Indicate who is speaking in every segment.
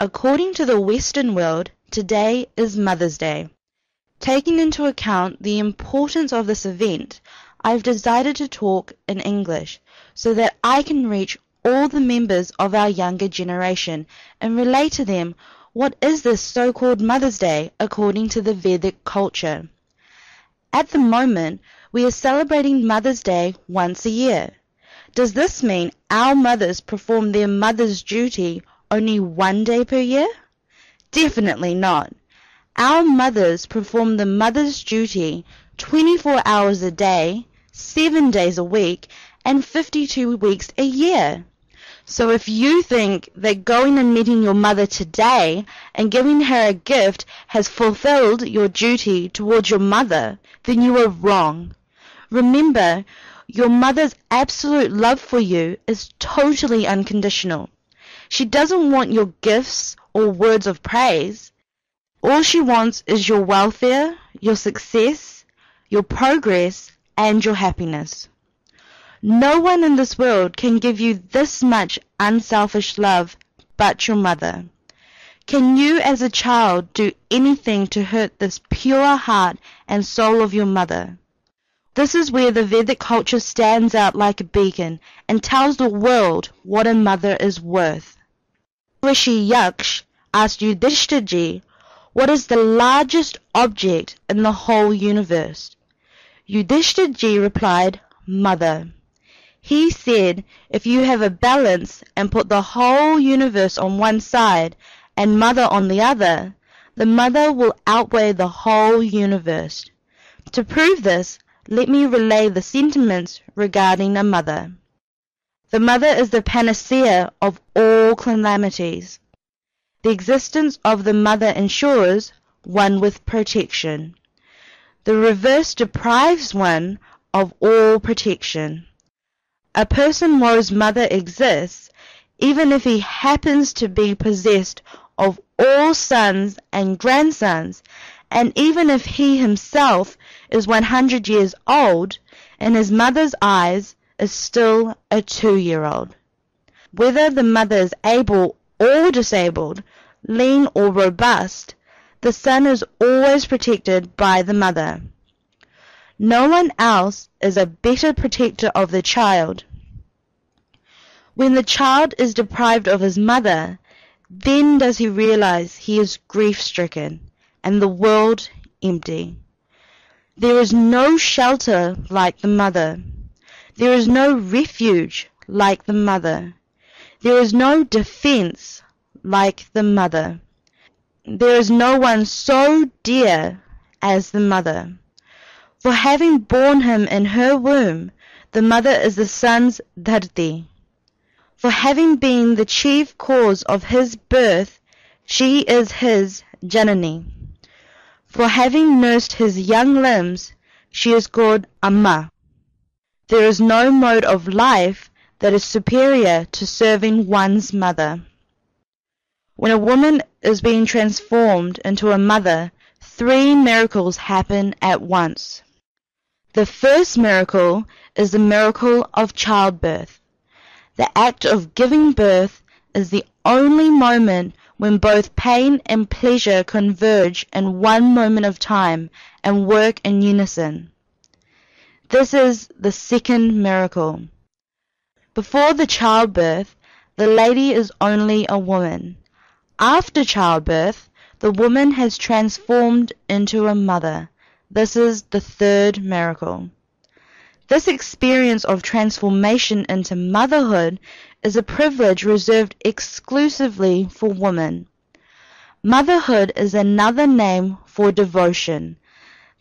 Speaker 1: According to the Western world, today is Mother's Day. Taking into account the importance of this event, I've decided to talk in English so that I can reach all the members of our younger generation and relate to them what is this so-called Mother's Day according to the Vedic culture. At the moment, we are celebrating Mother's Day once a year. Does this mean our mothers perform their mother's duty only one day per year? Definitely not. Our mothers perform the mother's duty 24 hours a day, 7 days a week, and 52 weeks a year. So if you think that going and meeting your mother today and giving her a gift has fulfilled your duty towards your mother, then you are wrong. Remember, your mother's absolute love for you is totally unconditional. She doesn't want your gifts or words of praise. All she wants is your welfare, your success, your progress, and your happiness. No one in this world can give you this much unselfish love but your mother. Can you as a child do anything to hurt this pure heart and soul of your mother? This is where the Vedic culture stands out like a beacon and tells the world what a mother is worth. Rishi Yaksh asked Yudhishthirji, what is the largest object in the whole universe? Yudhishthirji replied, Mother. He said, if you have a balance and put the whole universe on one side and mother on the other, the mother will outweigh the whole universe. To prove this, let me relay the sentiments regarding a mother. The mother is the panacea of all calamities. The existence of the mother ensures one with protection. The reverse deprives one of all protection. A person whose mother exists, even if he happens to be possessed of all sons and grandsons, and even if he himself is 100 years old, in his mother's eyes is still a 2-year-old. Whether the mother is able or disabled, lean or robust, the son is always protected by the mother. No one else is a better protector of the child. When the child is deprived of his mother, then does he realize he is grief-stricken and the world empty. There is no shelter like the mother. There is no refuge like the mother. There is no defense like the mother. There is no one so dear as the mother. For having borne him in her womb, the mother is the son's dharti. For having been the chief cause of his birth, she is his janani. For having nursed his young limbs, she is called Amma. There is no mode of life that is superior to serving one's mother. When a woman is being transformed into a mother, 3 miracles happen at once. The first miracle is the miracle of childbirth. The act of giving birth is the only moment when both pain and pleasure converge in one moment of time and work in unison. This is the second miracle. Before the childbirth, the lady is only a woman. After childbirth, the woman has transformed into a mother. This is the third miracle. This experience of transformation into motherhood is a privilege reserved exclusively for women. Motherhood is another name for devotion.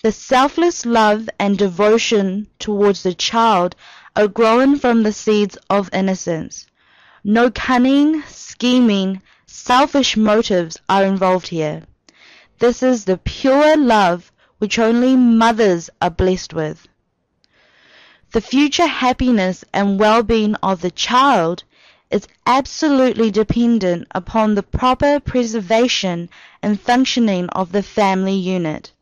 Speaker 1: The selfless love and devotion towards the child are grown from the seeds of innocence. No cunning, scheming, selfish motives are involved here. This is the pure love which only mothers are blessed with. The future happiness and well-being of the child is absolutely dependent upon the proper preservation and functioning of the family unit.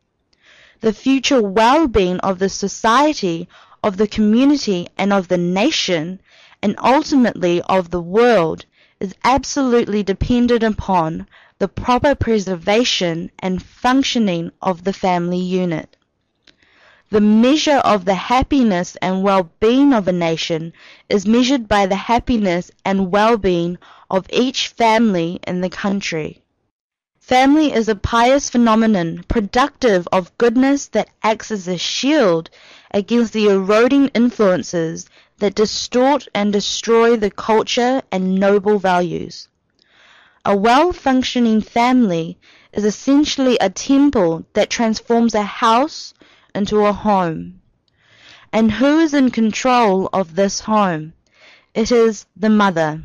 Speaker 1: The future well-being of the society, of the community, and of the nation, and ultimately of the world, is absolutely dependent upon the proper preservation and functioning of the family unit. The measure of the happiness and well-being of a nation is measured by the happiness and well-being of each family in the country. Family is a pious phenomenon, productive of goodness that acts as a shield against the eroding influences that distort and destroy the culture and noble values. A well-functioning family is essentially a temple that transforms a house into a home. And who is in control of this home? It is the mother.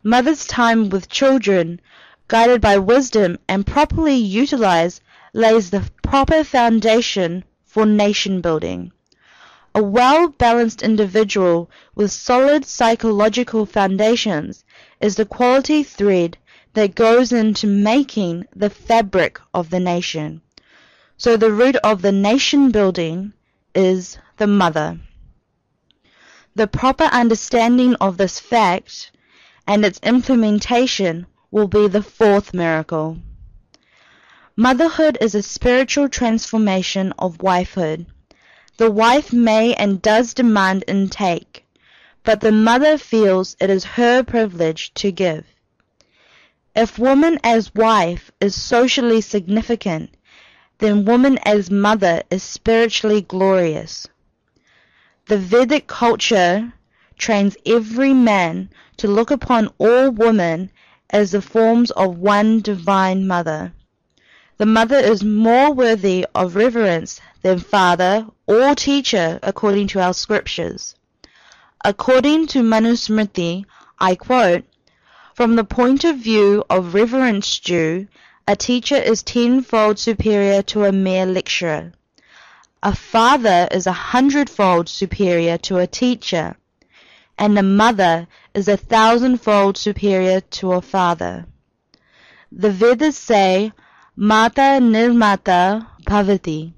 Speaker 1: Mother's time with children, guided by wisdom and properly utilized, lays the proper foundation for nation building. A well-balanced individual with solid psychological foundations is the quality thread that goes into making the fabric of the nation. So the root of the nation building is the mother. The proper understanding of this fact and its implementation will be the fourth miracle. Motherhood is a spiritual transformation of wifehood. The wife may and does demand and take, but the mother feels it is her privilege to give. If woman as wife is socially significant, then woman as mother is spiritually glorious. The Vedic culture trains every man to look upon all women as the forms of one divine mother. The mother is more worthy of reverence than father or teacher according to our scriptures. According to Manusmriti, I quote, "From the point of view of reverence due, a teacher is tenfold superior to a mere lecturer. A father is 100-fold superior to a teacher, and a mother is 1,000-fold superior to a father." The Vedas say, Mata nirmata bhavati,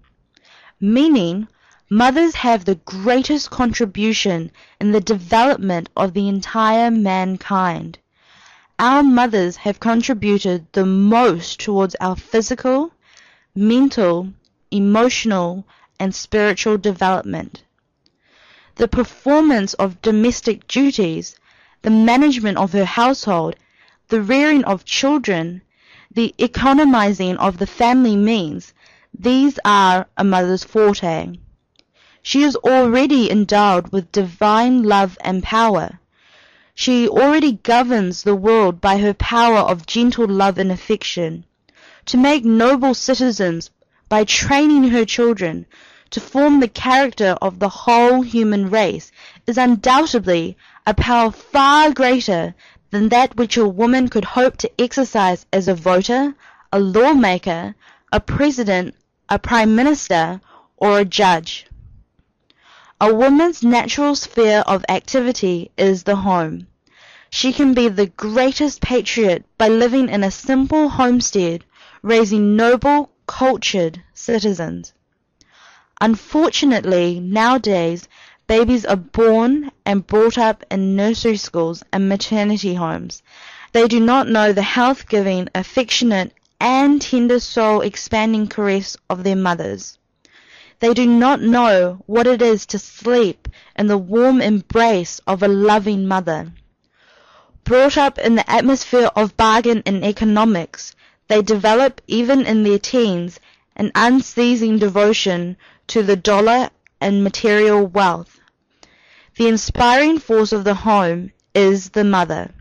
Speaker 1: meaning mothers have the greatest contribution in the development of the entire mankind. Our mothers have contributed the most towards our physical, mental, emotional, and spiritual development. The performance of domestic duties, the management of her household, the rearing of children, the economizing of the family means, these are a mother's forte. She is already endowed with divine love and power. She already governs the world by her power of gentle love and affection. To make noble citizens by training her children to form the character of the whole human race is undoubtedly a power far greater than that which a woman could hope to exercise as a voter, a lawmaker, a president, a prime minister, or a judge. A woman's natural sphere of activity is the home. She can be the greatest patriot by living in a simple homestead, raising noble, cultured citizens. Unfortunately, nowadays, babies are born and brought up in nursery schools and maternity homes. They do not know the health-giving, affectionate, and tender soul-expanding caress of their mothers. They do not know what it is to sleep in the warm embrace of a loving mother. Brought up in the atmosphere of bargain and economics, they develop, even in their teens, an unceasing devotion to the dollar and material wealth. The inspiring force of the home is the mother.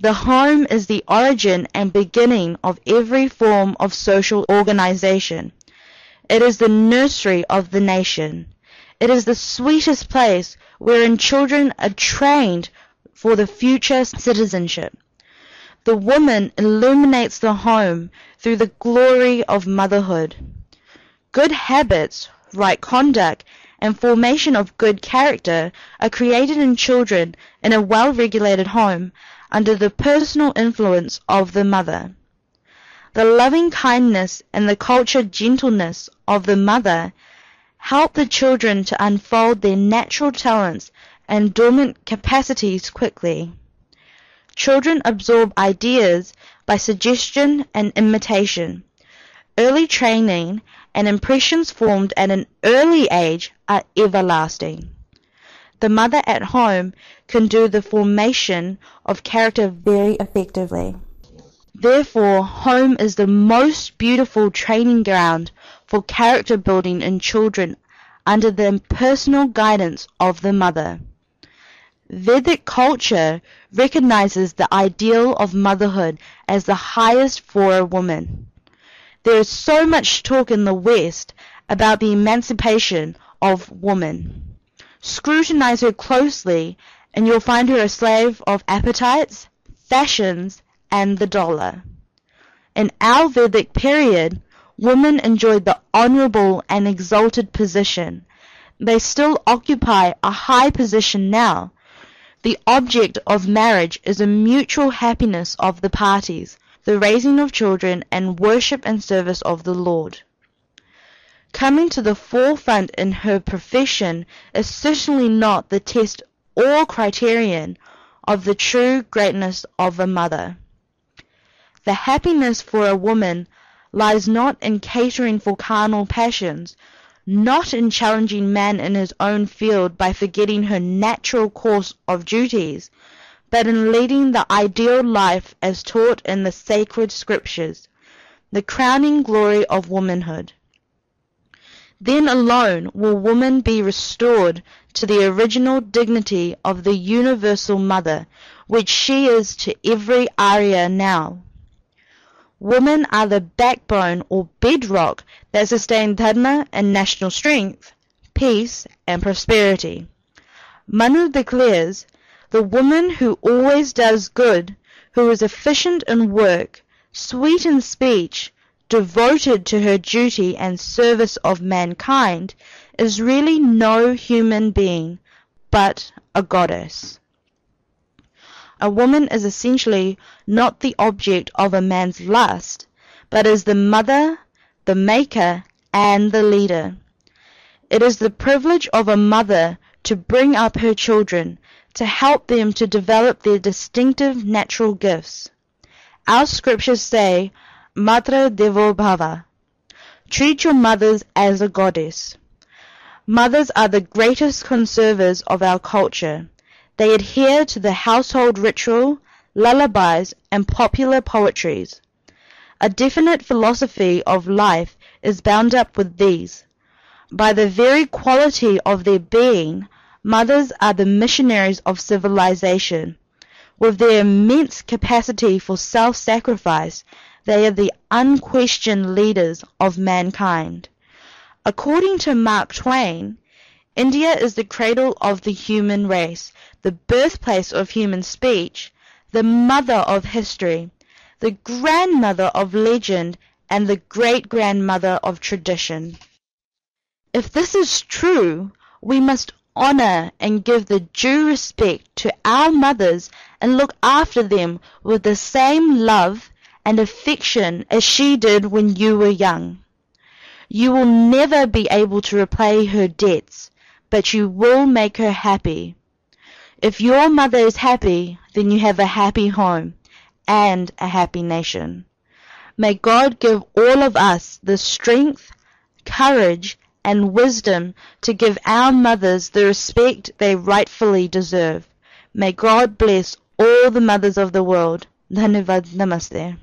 Speaker 1: The home is the origin and beginning of every form of social organization. It is the nursery of the nation. It is the sweetest place wherein children are trained for the future citizenship. The woman illuminates the home through the glory of motherhood. Good habits, right conduct, and formation of good character are created in children in a well-regulated home under the personal influence of the mother. The loving kindness and the cultured gentleness of the mother help the children to unfold their natural talents and dormant capacities quickly. Children absorb ideas by suggestion and imitation. Early training and impressions formed at an early age are everlasting. The mother at home can do the formation of character very effectively. Therefore, home is the most beautiful training ground for character building in children under the personal guidance of the mother. Vedic culture recognizes the ideal of motherhood as the highest for a woman. There is so much talk in the West about the emancipation of woman. Scrutinize her closely, and you'll find her a slave of appetites, fashions, and the dollar. In our Vedic period, women enjoyed the honorable and exalted position. They still occupy a high position now. The object of marriage is a mutual happiness of the parties, the raising of children, and worship and service of the Lord. Coming to the forefront in her profession is certainly not the test or criterion of the true greatness of a mother. The happiness for a woman lies not in catering for carnal passions, not in challenging man in his own field by forgetting her natural course of duties, but in leading the ideal life as taught in the sacred scriptures, the crowning glory of womanhood. Then alone will woman be restored to the original dignity of the universal mother, which she is to every Arya now. Women are the backbone or bedrock that sustain dharma and national strength, peace and prosperity. Manu declares, the woman who always does good, who is efficient in work, sweet in speech, devoted to her duty and service of mankind, is really no human being, but a goddess. A woman is essentially not the object of a man's lust, but is the mother, the maker, and the leader. It is the privilege of a mother to bring up her children, to help them to develop their distinctive natural gifts. Our scriptures say, Matra Devo Bhava. Treat your mothers as a goddess. Mothers are the greatest conservers of our culture. They adhere to the household ritual, lullabies, and popular poetries. A definite philosophy of life is bound up with these. By the very quality of their being, mothers are the missionaries of civilization. With their immense capacity for self-sacrifice, they are the unquestioned leaders of mankind. According to Mark Twain, India is the cradle of the human race, the birthplace of human speech, the mother of history, the grandmother of legend, and the great-grandmother of tradition. If this is true, we must honor and give the due respect to our mothers and look after them with the same love and affection as she did when you were young. You will never be able to repay her debts, but you will make her happy. If your mother is happy, then you have a happy home and a happy nation. May God give all of us the strength, courage, and wisdom to give our mothers the respect they rightfully deserve. May God bless all the mothers of the world. Dhanyavad. Namaste.